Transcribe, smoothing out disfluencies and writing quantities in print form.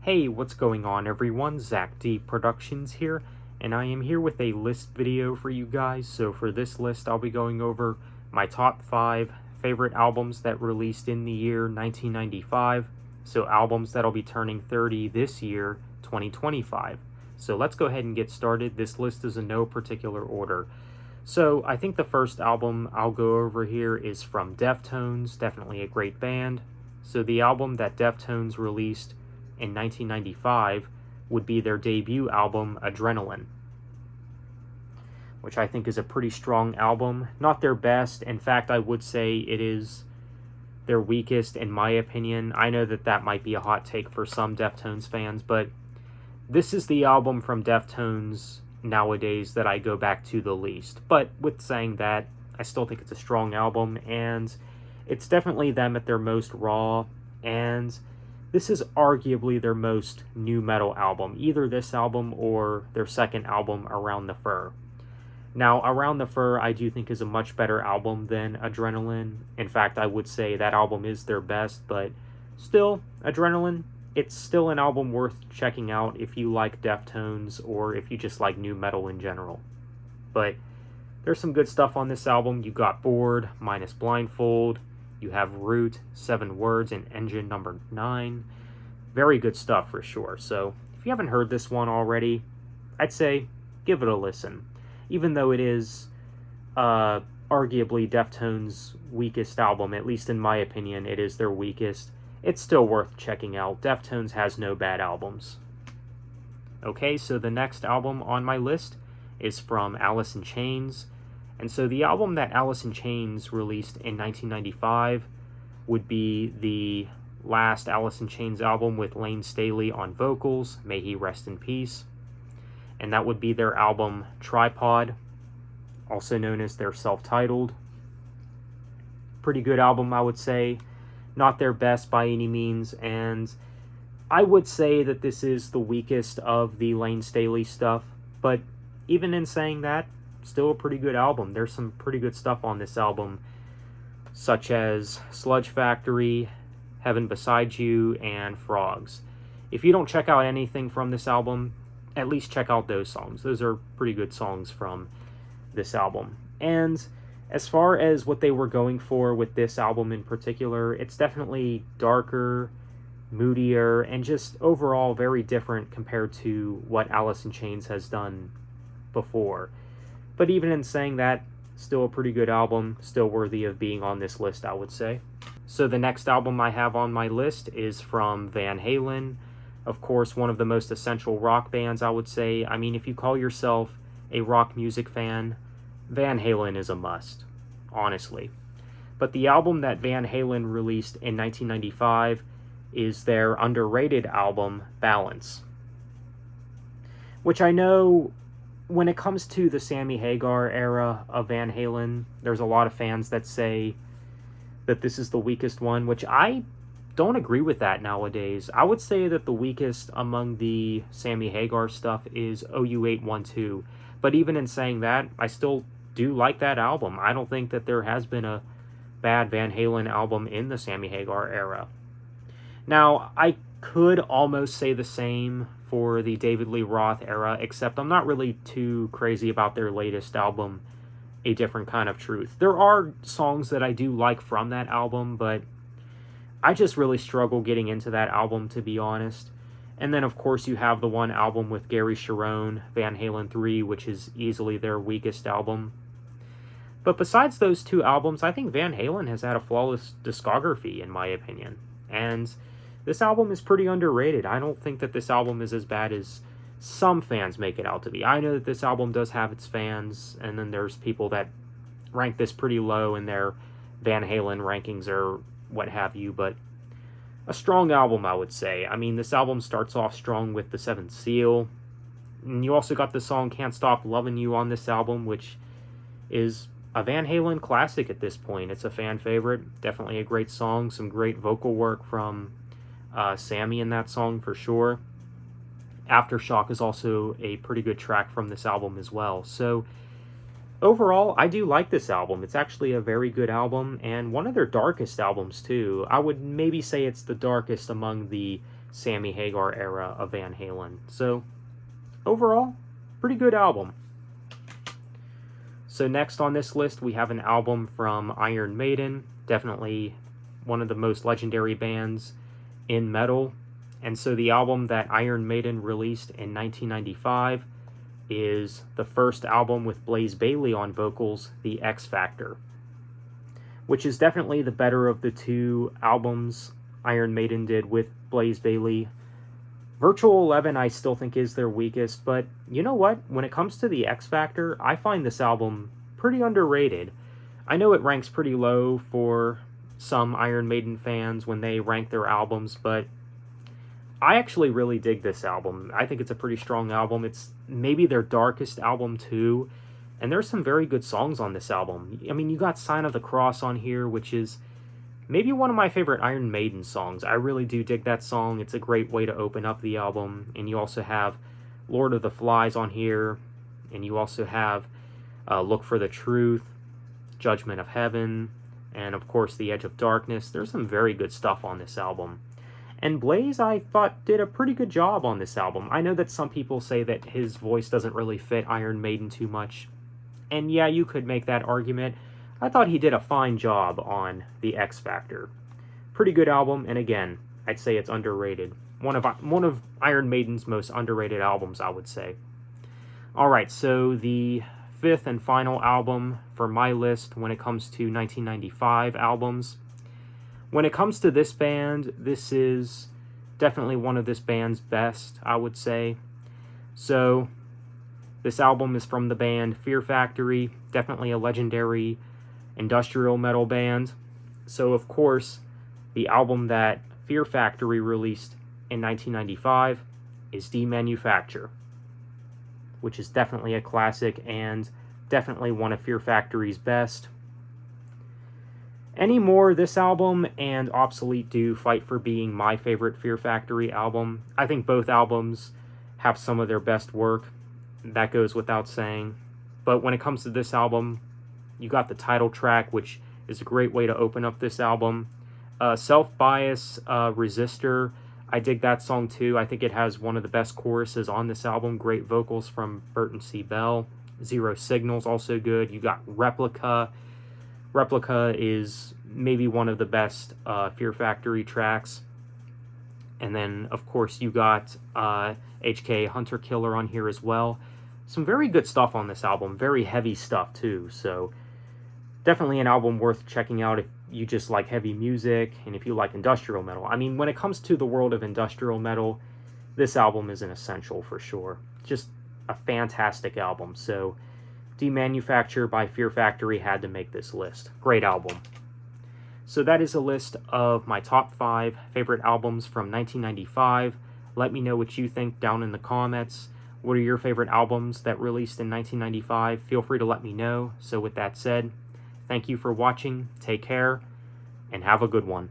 Hey, what's going on everyone? Zach D Productions here, and I am here with a list video for you guys. So for this list, I'll be going over my top 5 favorite albums that released in the year 1995. So albums that'll be turning 30 this year, 2025. So let's go ahead and get started. This list is in no particular order. So I think the first album I'll go over here is from Deftones, definitely a great band. So the album that Deftones released in 1995 would be their debut album, Adrenaline, which I think is a pretty strong album. Not their best. In fact, I would say it is their weakest, in my opinion. I know that that might be a hot take for some Deftones fans, but this is the album from Deftones nowadays that I go back to the least. But with saying that, I still think it's a strong album, and it's definitely them at their most raw, and this is arguably their most nu metal album, either this album or their second album, Around the Fur. Now, Around the Fur, I do think is a much better album than Adrenaline. In fact, I would say that album is their best, but still, Adrenaline, it's still an album worth checking out if you like Deftones or if you just like nu metal in general. But there's some good stuff on this album. You got Bored, Minus Blindfold, you have Root, 7 Words, and Engine Number 9. Very good stuff for sure. So if you haven't heard this one already, I'd say give it a listen. Even though it is arguably Deftones' weakest album, at least in my opinion, it is their weakest, it's still worth checking out. Deftones has no bad albums. Okay, so the next album on my list is from Alice in Chains. And so the album that Alice in Chains released in 1995 would be the last Alice in Chains album with Lane Staley on vocals, may he rest in peace. And that would be their album Tripod, also known as their self-titled. Pretty good album, I would say. Not their best by any means, and I would say that this is the weakest of the Lane Staley stuff, but even in saying that, still a pretty good album. There's some pretty good stuff on this album, such as Sludge Factory, Heaven Beside You, and Frogs. If you don't check out anything from this album, at least check out those songs. Those are pretty good songs from this album. And as far as what they were going for with this album in particular, it's definitely darker, moodier, and just overall very different compared to what Alice in Chains has done before. But even in saying that, still a pretty good album, still worthy of being on this list, I would say. So the next album I have on my list is from Van Halen. Of course, one of the most essential rock bands, I would say. I mean, if you call yourself a rock music fan, Van Halen is a must, honestly. But the album that Van Halen released in 1995 is their underrated album, Balance. Which I know, when it comes to the Sammy Hagar era of Van Halen, there's a lot of fans that say that this is the weakest one, which I don't agree with that nowadays. I would say that the weakest among the Sammy Hagar stuff is OU812. But even in saying that, I still do like that album. I don't think that there has been a bad Van Halen album in the Sammy Hagar era. Now, I could almost say the same for the David Lee Roth era, except I'm not really too crazy about their latest album, A Different Kind of Truth. There are songs that I do like from that album, but I just really struggle getting into that album, to be honest. And then, of course, you have the one album with Gary Cherone, Van Halen 3, which is easily their weakest album. But besides those two albums, I think Van Halen has had a flawless discography, in my opinion. And this album is pretty underrated. I don't think that this album is as bad as some fans make it out to be. I know that this album does have its fans, and then there's people that rank this pretty low in their Van Halen rankings or what have you, but a strong album, I would say. I mean, this album starts off strong with The Seventh Seal, and you also got the song Can't Stop Loving You on this album, which is a Van Halen classic at this point. It's a fan favorite, definitely a great song, some great vocal work from Sammy in that song for sure. Aftershock is also a pretty good track from this album as well. So overall, I do like this album. It's actually a very good album, and one of their darkest albums too. I would maybe say it's the darkest among the Sammy Hagar era of Van Halen. So, overall, pretty good album. So next on this list, we have an album from Iron Maiden, definitely one of the most legendary bands in metal. And so the album that Iron Maiden released in 1995 is the first album with Blaze Bayley on vocals, The X Factor, which is definitely the better of the two albums Iron Maiden did with Blaze Bayley. Virtual 11 I still think is their weakest, but you know what? When it comes to The X Factor, I find this album pretty underrated. I know it ranks pretty low for some Iron Maiden fans when they rank their albums, but I actually really dig this album. I think it's a pretty strong album. It's maybe their darkest album too, and there's some very good songs on this album. I mean, you got Sign of the Cross on here, which is maybe one of my favorite Iron Maiden songs. I really do dig that song. It's a great way to open up the album. And you also have Lord of the Flies on here. And you also have Look for the Truth, Judgment of Heaven, and of course The Edge of Darkness. There's some very good stuff on this album. And Blaze, I thought, did a pretty good job on this album. I know that some people say that his voice doesn't really fit Iron Maiden too much. And yeah, you could make that argument. I thought he did a fine job on The X Factor. Pretty good album, and again, I'd say it's underrated. One of Iron Maiden's most underrated albums, I would say. Alright, so the fifth and final album for my list when it comes to 1995 albums. When it comes to this band, this is definitely one of this band's best, I would say. So, this album is from the band Fear Factory, definitely a legendary industrial metal band. So of course, the album that Fear Factory released in 1995 is Demanufacture, which is definitely a classic and definitely one of Fear Factory's best. Anymore, this album and Obsolete do fight for being my favorite Fear Factory album. I think both albums have some of their best work. That goes without saying. But when it comes to this album, you got the title track, which is a great way to open up this album. Self-Bias, Resistor, I dig that song too. I think it has one of the best choruses on this album. Great vocals from Burton C. Bell. Zero Signals, also good. You got Replica. Replica is maybe one of the best Fear Factory tracks. And then, of course, you got HK Hunter Killer on here as well. Some very good stuff on this album. Very heavy stuff, too. So, definitely an album worth checking out if you just like heavy music and if you like industrial metal. I mean, when it comes to the world of industrial metal, this album is an essential for sure. Just a fantastic album. So, Demanufacture by Fear Factory had to make this list. Great album. So that is a list of my top 5 favorite albums from 1995. Let me know what you think down in the comments. What are your favorite albums that released in 1995? Feel free to let me know. So with that said, thank you for watching, take care, and have a good one.